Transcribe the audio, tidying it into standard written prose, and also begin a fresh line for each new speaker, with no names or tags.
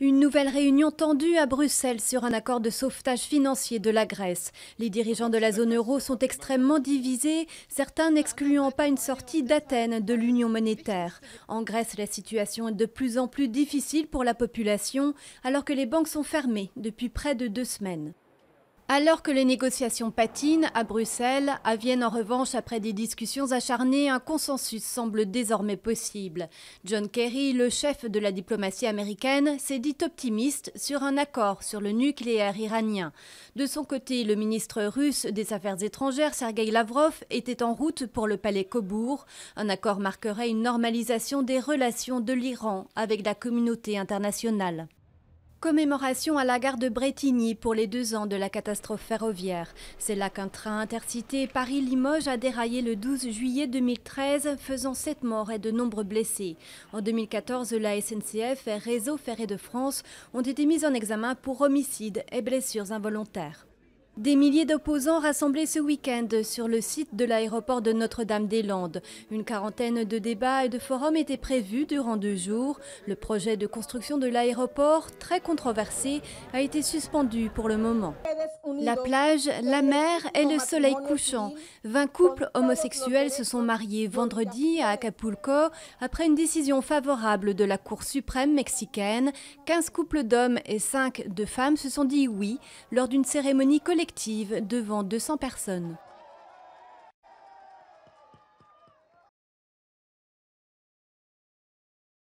Une nouvelle réunion tendue à Bruxelles sur un accord de sauvetage financier de la Grèce. Les dirigeants de la zone euro sont extrêmement divisés, certains n'excluant pas une sortie d'Athènes de l'union monétaire. En Grèce, la situation est de plus en plus difficile pour la population, alors que les banques sont fermées depuis près de 2 semaines. Alors que les négociations patinent à Bruxelles, à Vienne en revanche, après des discussions acharnées, un consensus semble désormais possible. John Kerry, le chef de la diplomatie américaine, s'est dit optimiste sur un accord sur le nucléaire iranien. De son côté, le ministre russe des Affaires étrangères, Sergueï Lavrov, était en route pour le palais Kobour. Un accord marquerait une normalisation des relations de l'Iran avec la communauté internationale. Commémoration à la gare de Brétigny pour les 2 ans de la catastrophe ferroviaire. C'est là qu'un train intercité Paris-Limoges a déraillé le 12 juillet 2013, faisant 7 morts et de nombreux blessés. En 2014, la SNCF et Réseau Ferré de France ont été mis en examen pour homicide et blessures involontaires. Des milliers d'opposants rassemblés ce week-end sur le site de l'aéroport de Notre-Dame-des-Landes. Une quarantaine de débats et de forums étaient prévus durant 2 jours. Le projet de construction de l'aéroport, très controversé, a été suspendu pour le moment. La plage, la mer et le soleil couchant. 20 couples homosexuels se sont mariés vendredi à Acapulco après une décision favorable de la Cour suprême mexicaine. 15 couples d'hommes et 5 de femmes se sont dit oui lors d'une cérémonie collective devant 200 personnes.